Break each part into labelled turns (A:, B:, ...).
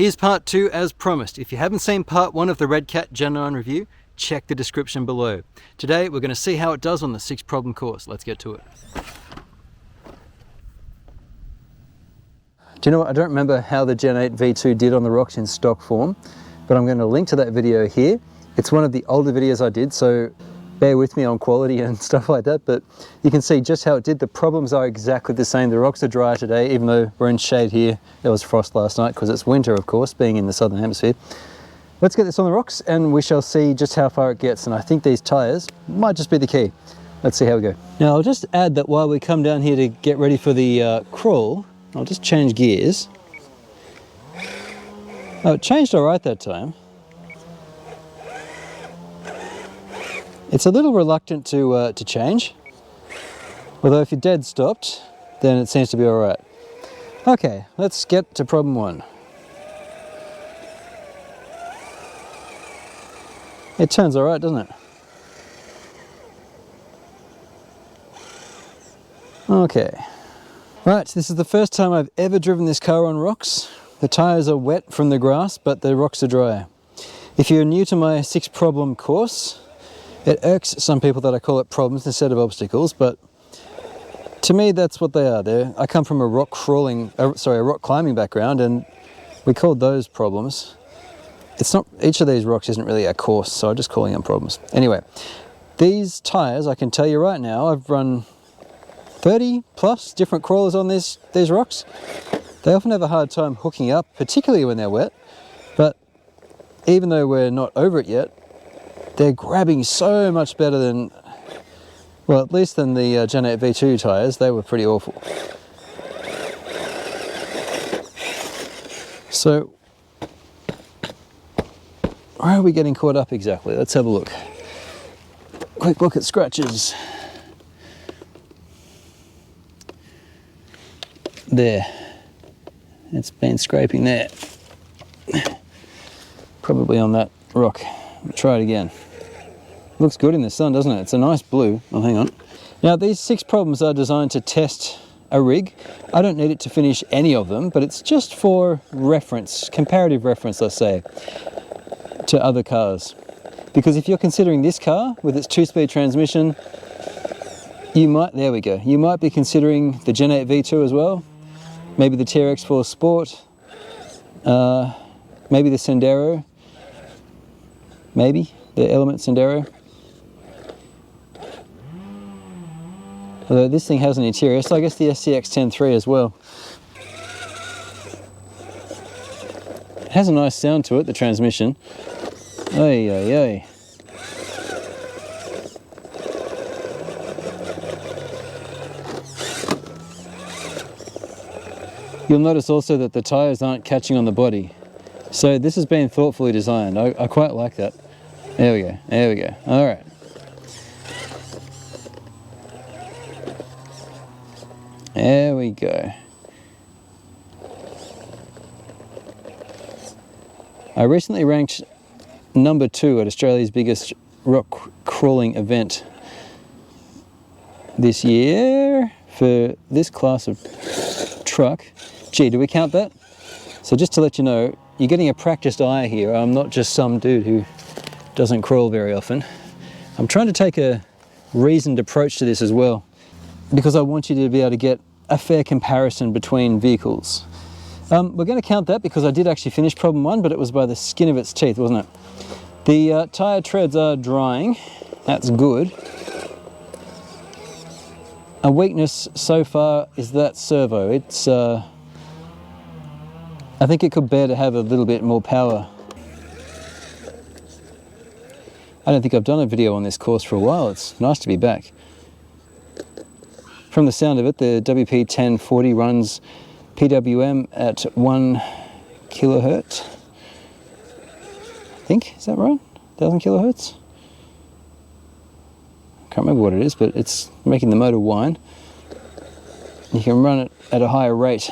A: Here's part 2 as promised. If you haven't seen part 1 of the Redcat Gen9 review, check the description below. Today we're going to see how it does on the 6 problem course. Let's get to it. Do you know what? I don't remember how the Gen 8 V2 did on the rocks in stock form, but I'm going to link to that video here. It's one of the older videos I did, so bear with me on quality and stuff like that, but you can see just how it did. The problems are exactly the same. The rocks are drier today, even though we're in shade here. There was frost last night because it's winter, of course, being in the southern hemisphere. Let's get this on the rocks and we shall see just how far it gets, and I think these tyres might just be the key. Let's see how we go. Now I'll just add that while we come down here to get ready for the crawl, I'll just change gears. Oh, it changed all right that time. It's a little reluctant to change, although if you're dead stopped, then it seems to be all right. Okay, let's get to problem 1. It turns all right, doesn't it? Okay. Right, this is the first time I've ever driven this car on rocks. The tyres are wet from the grass, but the rocks are dry. If you're new to my 6 problem course, it irks some people that I call it problems instead of obstacles, but to me that's what they are. I come from a rock climbing background, and we called those problems. It's not, each of these rocks isn't really a course, so I'm just calling them problems. Anyway, these tyres, I can tell you right now, I've run 30 plus different crawlers on these rocks. They often have a hard time hooking up, particularly when they're wet, but even though we're not over it yet, they're grabbing so much better than, well, at least than the Gen 8 V2 tyres. They were pretty awful. So, where are we getting caught up exactly? Let's have a look. Quick look at scratches. There. It's been scraping there. Probably on that rock. I'll try it again. Looks good in the sun, doesn't it? It's a nice blue. Oh, hang on. Now, these 6 problems are designed to test a rig. I don't need it to finish any of them, but it's just for reference, comparative reference, let's say, to other cars. Because if you're considering this car with its 2-speed transmission, you might be considering the Gen 8 V2 as well. Maybe the TRX4 Sport, maybe the Sendero, maybe the Element Sendero. Although this thing has an interior, so I guess the SCX-10 as well. It has a nice sound to it, the transmission. Ay, ay, ay. You'll notice also that the tyres aren't catching on the body. So this has been thoughtfully designed. I quite like that. There we go, there we go. All right. There we go. I recently ranked number 2 at Australia's biggest rock crawling event this year for this class of truck. Gee, do we count that? So just to let you know, you're getting a practiced eye here. I'm not just some dude who doesn't crawl very often. I'm trying to take a reasoned approach to this as well, because I want you to be able to get a fair comparison between vehicles. We're going to count that because I did actually finish problem 1, but it was by the skin of its teeth, wasn't it? The tyre treads are drying. That's good. A weakness so far is that servo. It's, I think it could bear to have a little bit more power. I don't think I've done a video on this course for a while. It's nice to be back. From the sound of it, the WP1040 runs PWM at 1 kilohertz. I think, is that right? 1000 kilohertz? Can't remember what it is, but it's making the motor whine. You can run it at a higher rate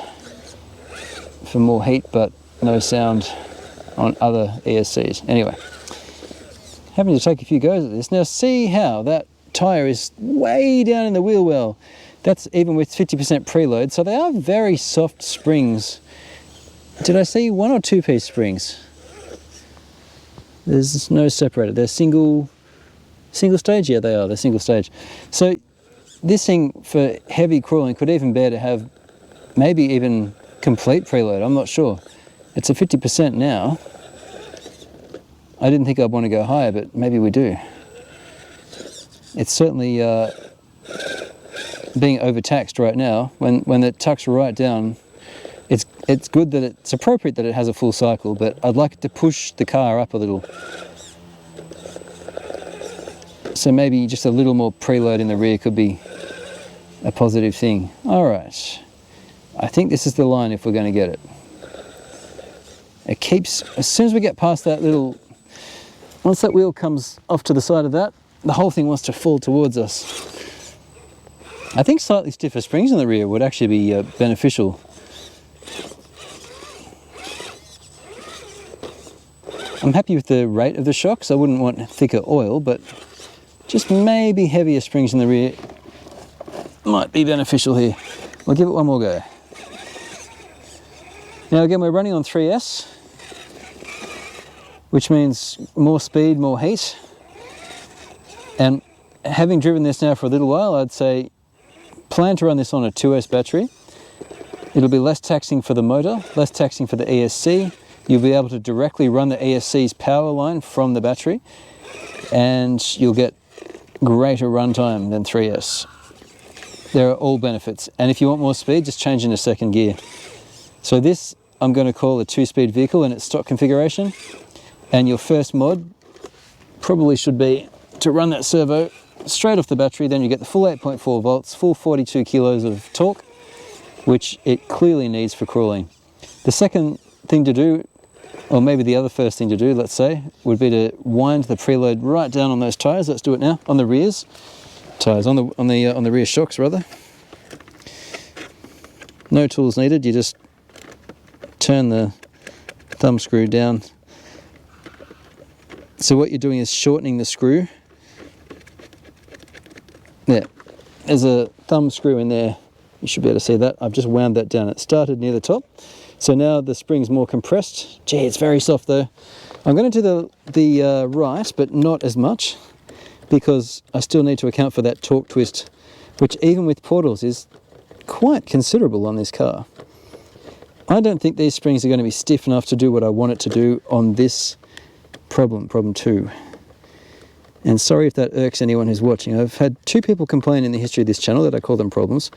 A: for more heat, but no sound on other ESCs. Anyway, having to take a few goes at this. Now see how that tyre is way down in the wheel well. That's even with 50% preload, so they are very soft springs Did I see 1 or 2 piece springs? There's no separator. They're single stage? Yeah, they are. They're single stage. So this thing for heavy crawling could even bear to have maybe even complete preload. I'm not sure. It's a 50% now. I didn't think I'd want to go higher, but maybe we do. It's certainly being overtaxed right now. When it tucks right down, it's good that it's appropriate that it has a full cycle, but I'd like it to push the car up a little. So maybe just a little more preload in the rear could be a positive thing. All right, I think this is the line if we're going to get it. It keeps, as soon as we get past that little, once that wheel comes off to the side of that, the whole thing wants to fall towards us. I think slightly stiffer springs in the rear would actually be beneficial. I'm happy with the rate of the shocks. I wouldn't want thicker oil, but just maybe heavier springs in the rear might be beneficial here. We'll give it one more go. Now again, we're running on 3S, which means more speed, more heat. And having driven this now for a little while, I'd say plan to run this on a 2S battery. It'll be less taxing for the motor, less taxing for the ESC. You'll be able to directly run the ESC's power line from the battery, and you'll get greater runtime than 3S. There are all benefits. And if you want more speed, just change into second gear. So this I'm going to call a 2-speed vehicle in its stock configuration. And your first mod probably should be to run that servo straight off the battery. Then you get the full 8.4 volts, full 42 kilos of torque, which it clearly needs for crawling. The second thing to do, or maybe the other first thing to do, let's say, would be to wind the preload right down on those tyres. Let's do it now. On the rears tyres, on the rear shocks rather. No tools needed. You just turn the thumb screw down. So what you're doing is shortening the screw. There, there's a thumb screw in there. You should be able to see that. I've just wound that down. It started near the top. So now the spring's more compressed. Gee, it's very soft though. I'm going to do the right, but not as much, because I still need to account for that torque twist, which even with portals is quite considerable on this car. I don't think these springs are going to be stiff enough to do what I want it to do on this problem 2. And sorry if that irks anyone who's watching. I've had 2 people complain in the history of this channel that I call them problems.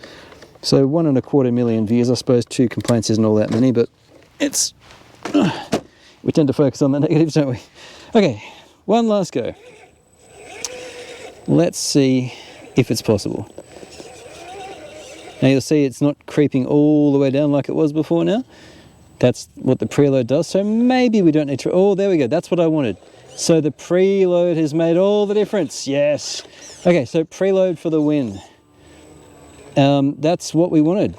A: So 1.25 million views, I suppose 2 complaints isn't all that many, but it's, we tend to focus on the negatives, don't we? Okay, one last go. Let's see if it's possible. Now you'll see it's not creeping all the way down like it was before now. That's what the preload does, so maybe we don't need to, oh, there we go, that's what I wanted. So the preload has made all the difference, yes. Okay, so preload for the win. That's what we wanted.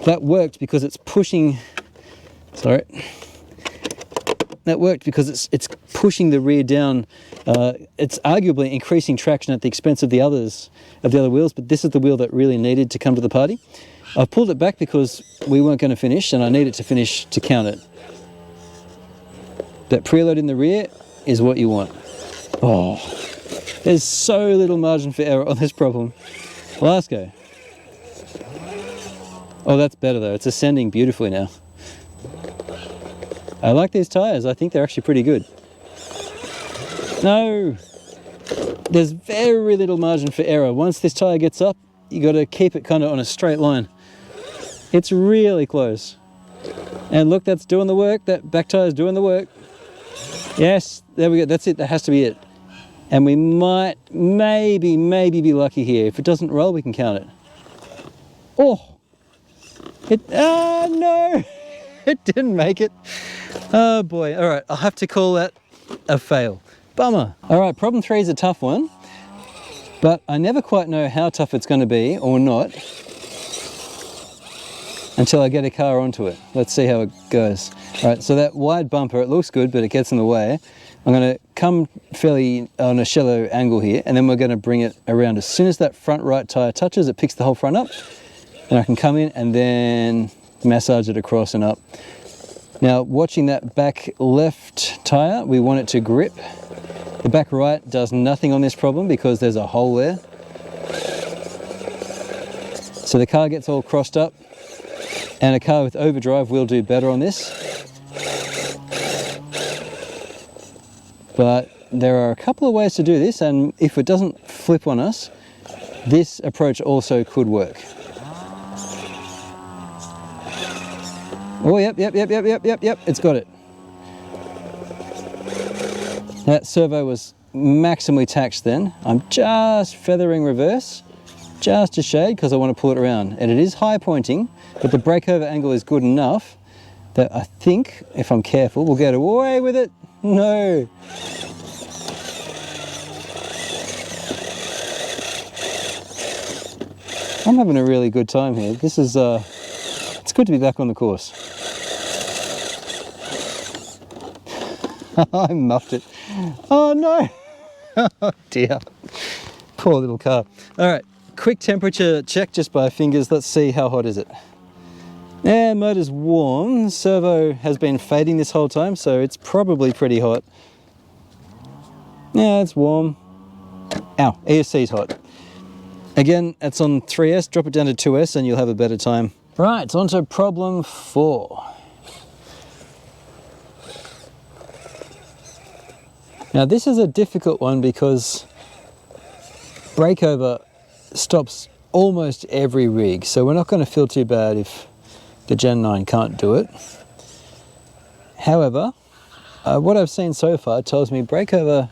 A: That worked because it's pushing, sorry. That worked because it's pushing the rear down. It's arguably increasing traction at the expense of the other wheels, but this is the wheel that really needed to come to the party. I've pulled it back because we weren't going to finish, and I need it to finish to count it. That preload in the rear is what you want. Oh, there's so little margin for error on this problem. Last go. Oh, that's better though. It's ascending beautifully now. I like these tyres. I think they're actually pretty good. No! There's very little margin for error. Once this tyre gets up, you got to keep it kind of on a straight line. It's really close. And look, that's doing the work. That back tyre's doing the work. Yes, there we go. That's it. That has to be it. And we might, maybe be lucky here. If it doesn't roll, we can count it. Oh! No! It didn't make it. Oh boy. All right, I'll have to call that a fail. Bummer. All right, problem 3 is a tough one, but I never quite know how tough it's going to be or not until I get a car onto it. Let's see how it goes. All right, so that wide bumper, it looks good, but it gets in the way. I'm going to come fairly on a shallow angle here, and then we're going to bring it around. As soon as that front right tyre touches, it picks the whole front up, and I can come in and then massage it across and up. Now, watching that back left tyre, we want it to grip. The back right does nothing on this problem because there's a hole there. So the car gets all crossed up, and a car with overdrive will do better on this. But there are a couple of ways to do this, and if it doesn't flip on us, this approach also could work. Oh, yep, it's got it. That servo was maximally taxed then. I'm just feathering reverse, just a shade, because I want to pull it around. And it is high pointing, but the breakover angle is good enough that I think, if I'm careful, we'll get away with it. No. I'm having a really good time here. This is, it's good to be back on the course. I muffed it. Oh no! Oh dear. Poor little car. All right, quick temperature check just by fingers. Let's see how hot is it. Yeah, motor's warm. Servo has been fading this whole time, so it's probably pretty hot. Yeah, it's warm. Ow, ESC's hot. Again, it's on 3S, drop it down to 2S and you'll have a better time. Right, on to problem 4. Now this is a difficult one because breakover stops almost every rig, so we're not going to feel too bad if the Gen 9 can't do it. However, what I've seen so far tells me breakover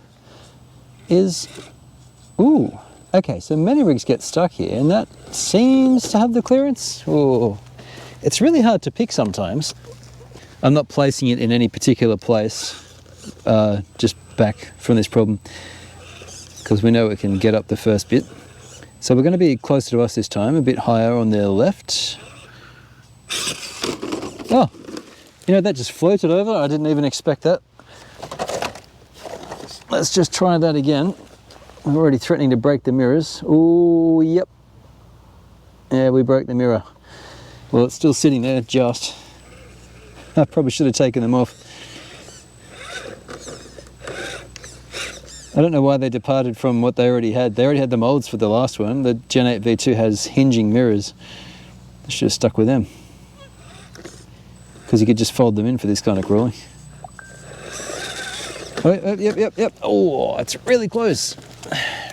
A: is... Ooh, okay, so many rigs get stuck here and that seems to have the clearance. Ooh, it's really hard to pick sometimes. I'm not placing it in any particular place, just back from this problem, because we know it can get up the first bit. So we're going to be closer to us this time, a bit higher on the left. Oh, you know, that just floated over. I didn't even expect that. Let's just try that again. I'm already threatening to break the mirrors. Oh, yep. Yeah, we broke the mirror. Well, it's still sitting there, just. I probably should have taken them off. I don't know why they departed from what they already had. They already had the molds for the last one. The Gen 8 V2 has hinging mirrors. I should have stuck with them, because you could just fold them in for this kind of crawling. Oh, yep. Oh, it's really close.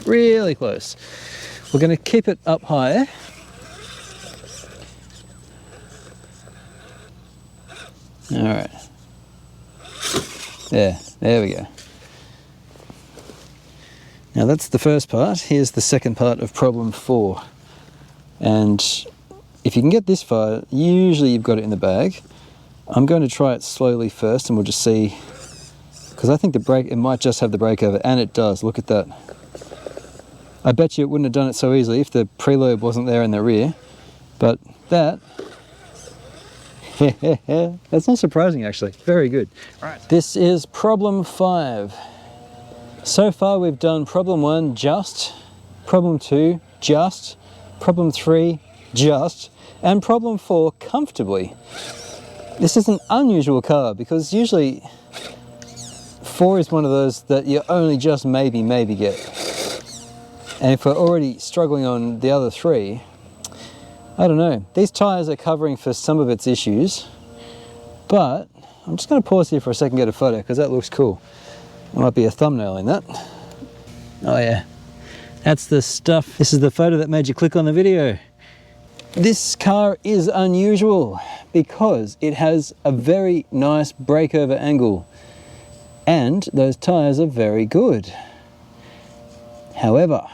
A: Really close. We're going to keep it up higher. All right. There we go. Now that's the first part. Here's the second part of problem 4. And if you can get this far, usually you've got it in the bag. I'm going to try it slowly first and we'll just see, because I think it might just have the breakover, and it does. Look at that. I bet you it wouldn't have done it so easily if the preload wasn't there in the rear, but that, that's not surprising actually. Very good. All right. This is problem 5. So far we've done problem 1 just, problem 2 just, problem 3 just, and problem 4 comfortably. This is an unusual car because usually 4 is one of those that you only just maybe get. And if we're already struggling on the other 3, I don't know. These tyres are covering for some of its issues, but I'm just going to pause here for a second and get a photo because that looks cool. There might be a thumbnail in that. Oh yeah, that's the stuff. This is the photo that made you click on the video. This car is unusual because it has a very nice breakover angle and those tyres are very good. However,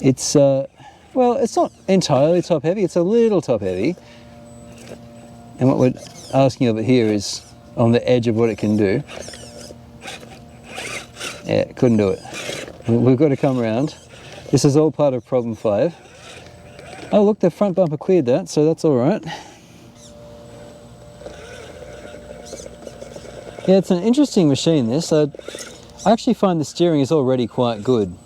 A: it's well, it's not entirely top heavy, it's a little top heavy. And what we're asking of it here is on the edge of what it can do. Yeah, it couldn't do it. We've got to come around. This is all part of problem 5. Oh look, the front bumper cleared that, so that's all right. Yeah, it's an interesting machine this. I actually find the steering is already quite good.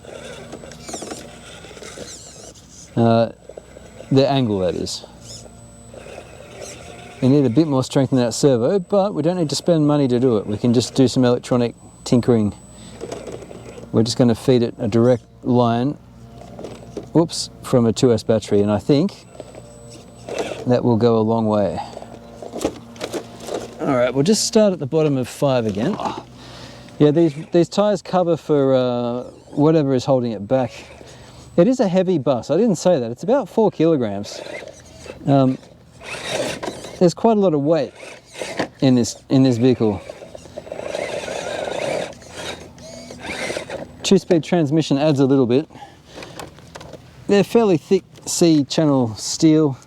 A: the angle that is. We need a bit more strength in that servo, but we don't need to spend money to do it. We can just do some electronic tinkering. We're just going to feed it a direct line, whoops, from a 2S battery, and I think that will go a long way. All right, we'll just start at the bottom of 5 again. Yeah, these tyres cover for whatever is holding it back. It is a heavy bus. I didn't say that. It's about 4 kilograms. There's quite a lot of weight in this vehicle. 2-speed transmission adds a little bit. They're fairly thick C-channel steel.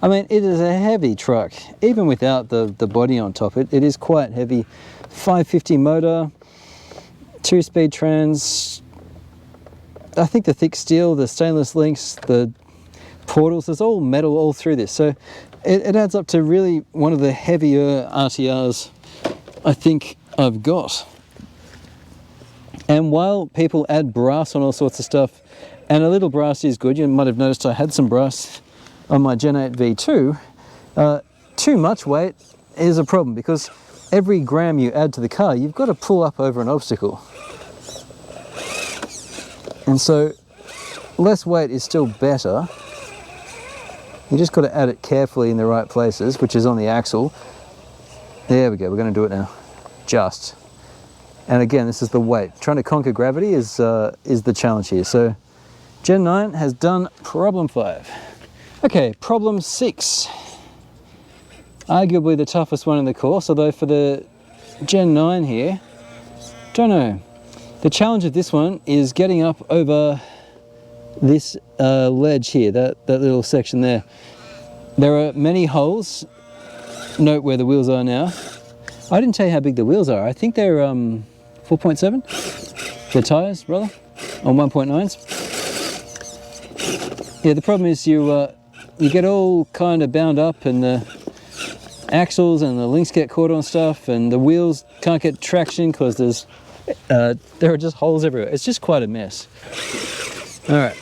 A: I mean, it is a heavy truck, even without the body on top. It is quite heavy. 550 motor, 2-speed trans. I think the thick steel, the stainless links, the portals, there's all metal all through this. So it adds up to really one of the heavier RTRs I think I've got. And while people add brass on all sorts of stuff, and a little brass is good, you might have noticed I had some brass on my Gen 8 V2, too much weight is a problem because every gram you add to the car, you've got to pull up over an obstacle. And so less weight is still better. You just got to add it carefully in the right places, which is on the axle. There we go, we're going to do it now. Just. And again, this is the weight. Trying to conquer gravity is the challenge here. So Gen 9 has done problem 5. Okay, problem 6. Arguably the toughest one in the course, although for the Gen 9 here, don't know. The challenge of this one is getting up over this ledge here, that little section there. There are many holes. Note where the wheels are now. I didn't tell you how big the wheels are. I think they're 4.7. The tyres, rather, on 1.9s. Yeah, the problem is you get all kind of bound up, and the axles and the links get caught on stuff, and the wheels can't get traction because there are just holes everywhere. It's just quite a mess. All right.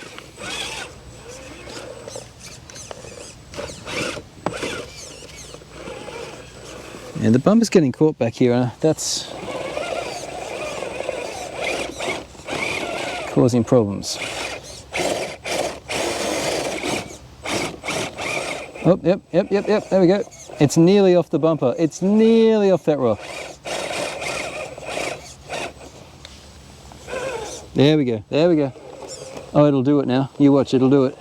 A: And the bumper's getting caught back here. That's causing problems. Oh, yep, there we go. It's nearly off the bumper. It's nearly off that rock. There we go, there we go. Oh, it'll do it now. You watch, it'll do it.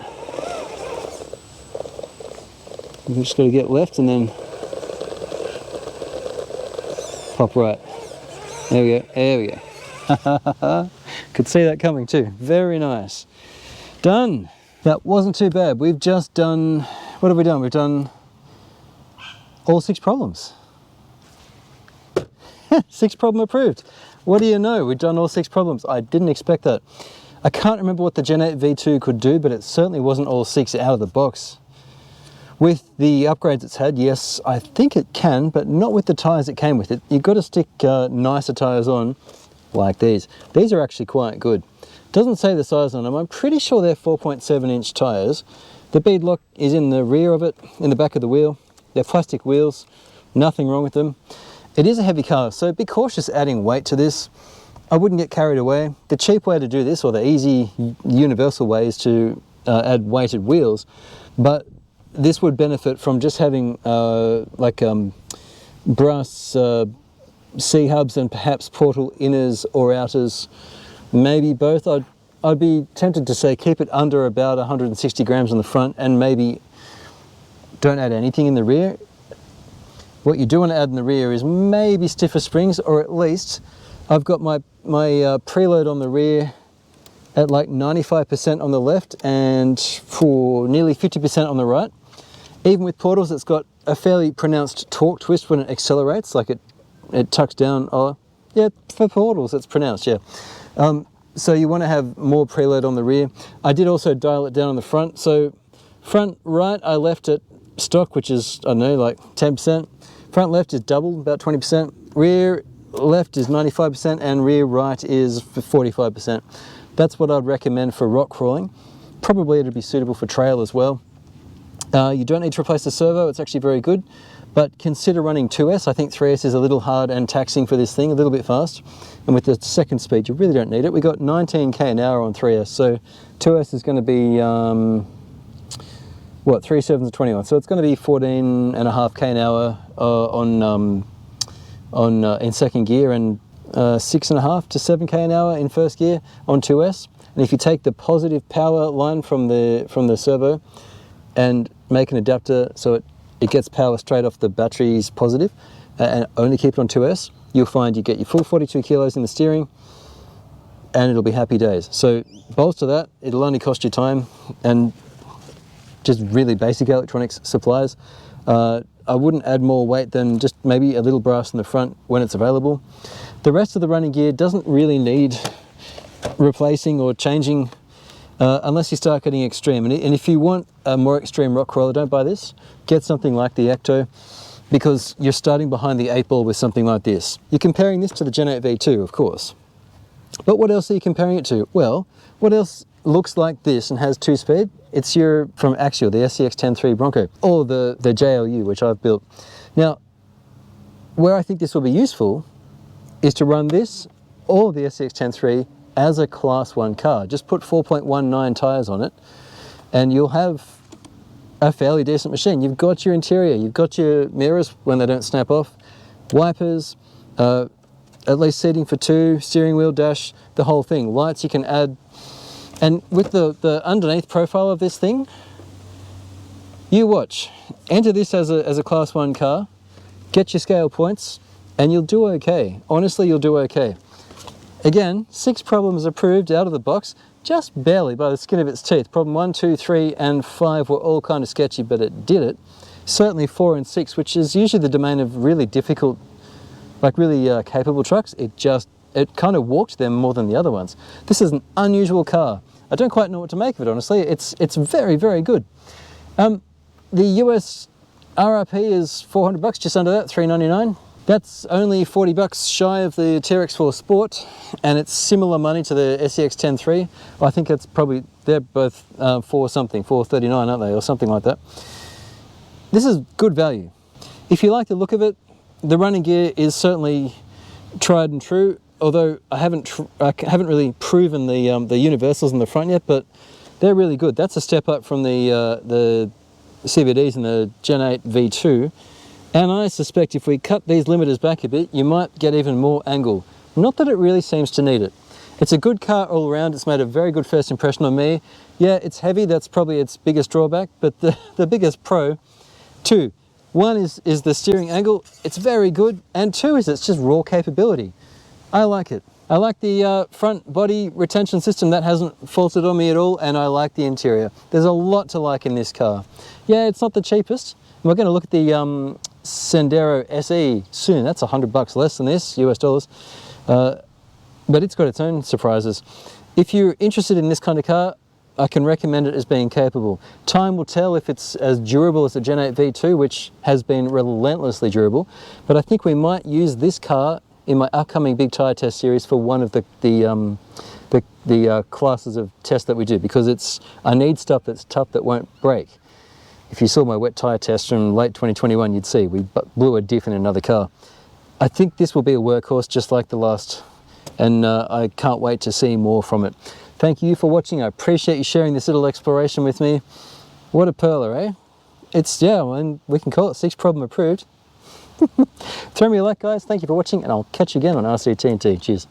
A: We've just got to get left and then pop right. There we go, there we go. Could see that coming too. Very nice. Done. That wasn't too bad. We've just done, what have we done? We've done all 6 problems. 6 problem approved. What do you know? We've done all 6 problems. I didn't expect that. I can't remember what the Gen 8 V2 could do, but it certainly wasn't all 6 out of the box. With the upgrades it's had, yes, I think it can, but not with the tyres it came with it. You've got to stick nicer tyres on, like these. These are actually quite good. Doesn't say the size on them. I'm pretty sure they're 4.7-inch tyres. The bead lock is in the rear of it, in the back of the wheel. They're plastic wheels, nothing wrong with them. It is a heavy car, so be cautious adding weight to this. I wouldn't get carried away. The cheap way to do this, or the easy universal way, is to add weighted wheels, but this would benefit from just having brass C-hubs and perhaps portal inners or outers, maybe both. I'd be tempted to say keep it under about 160 grams on the front and maybe don't add anything in the rear. What you do want to add in the rear is maybe stiffer springs, or at least I've got my preload on the rear at like 95% on the left and for nearly 50% on the right. Even with portals, it's got a fairly pronounced torque twist when it accelerates, like it tucks down. Oh, yeah, for portals it's pronounced, yeah. So you want to have more preload on the rear. I did also dial it down on the front. So front right, I left at stock, which is, I don't know, like 10%. Front left is double, about 20%. Rear left is 95% and rear right is 45%. That's what I'd recommend for rock crawling. probably it'd be suitable for trail as well. You don't need to replace the servo, it's actually very good, but consider running 2S. I think 3S is a little hard and taxing for this thing, a little bit fast. And with the second speed, you really don't need it. We got 19k an hour on 3S, so 2S is going to be, what, 3 7s are 21. So it's going to be 14.5k an hour in second gear, and 6.5 to 7k an hour in first gear on 2S. And if you take the positive power line from the servo and make an adapter so it gets power straight off the battery's positive, and only keep it on 2S, you'll find you get your full 42 kilos in the steering, and it'll be happy days. So bolster that, it'll only cost you time and just really basic electronics supplies. I wouldn't add more weight than just maybe a little brass in the front when it's available. The rest of the running gear doesn't really need replacing or changing unless you start getting extreme. And if you want a more extreme rock crawler, don't buy this. Get something like the Ecto, because you're starting behind the 8-ball with something like this. You're comparing this to the Gen 8 V2, of course. But what else are you comparing it to? Well, what else looks like this and has 2-speed? It's from Axial, the SCX-10-3 Bronco, or the JLU, which I've built. Now, where I think this will be useful is to run this or the SCX-10-3 as a Class 1 car. Just put 4.19 tyres on it and you'll have a fairly decent machine. You've got your interior, you've got your mirrors when they don't snap off, wipers, at least seating for 2, steering wheel, dash, the whole thing. Lights you can add. And with the underneath profile of this thing, you watch. Enter this as a Class 1 car, get your scale points, and you'll do okay. Honestly, you'll do okay. Again, 6 problems approved out of the box, just barely by the skin of its teeth. Problem 1, 2, 3, and 5 were all kind of sketchy, but it did it. Certainly 4 and 6, which is usually the domain of really difficult, like really capable trucks, it kind of walked them more than the other ones. This is an unusual car. I don't quite know what to make of it, honestly. It's very, very good. The US RRP is 400 bucks, just under that, $399. That's only 40 bucks shy of the TRX4 Sport, and it's similar money to the SCX-10-3. I think it's probably, they're both $439, aren't they, or something like that. This is good value. If you like the look of it, the running gear is certainly tried and true, although I haven't really proven the universals in the front yet, but they're really good. That's a step up from the CVDs in the Gen 8 V2. And I suspect if we cut these limiters back a bit, you might get even more angle. Not that it really seems to need it. It's a good car all around. It's made a very good first impression on me. Yeah, it's heavy. That's probably its biggest drawback, but the biggest pro, 2. 1 is the steering angle. It's very good. And 2 is it's just raw capability. I like it. I like the front body retention system. That hasn't faulted on me at all, and I like the interior. There's a lot to like in this car. Yeah, it's not the cheapest. We're going to look at the Sendero SE soon. That's 100 bucks less than this, US dollars. But it's got its own surprises. If you're interested in this kind of car, I can recommend it as being capable. Time will tell if it's as durable as the Gen 8 V2, which has been relentlessly durable. But I think we might use this car in my upcoming big tyre test series for one of the classes of tests that we do, because I need stuff that's tough that won't break. If you saw my wet tyre test from late 2021, you'd see we blew a diff in another car. I think this will be a workhorse just like the last, and I can't wait to see more from it. Thank you for watching. I appreciate you sharing this little exploration with me. What a perler, eh? And we can call it 6 problem approved. Throw me a like, guys. Thank you for watching, and I'll catch you again on RC-TNT. Cheers.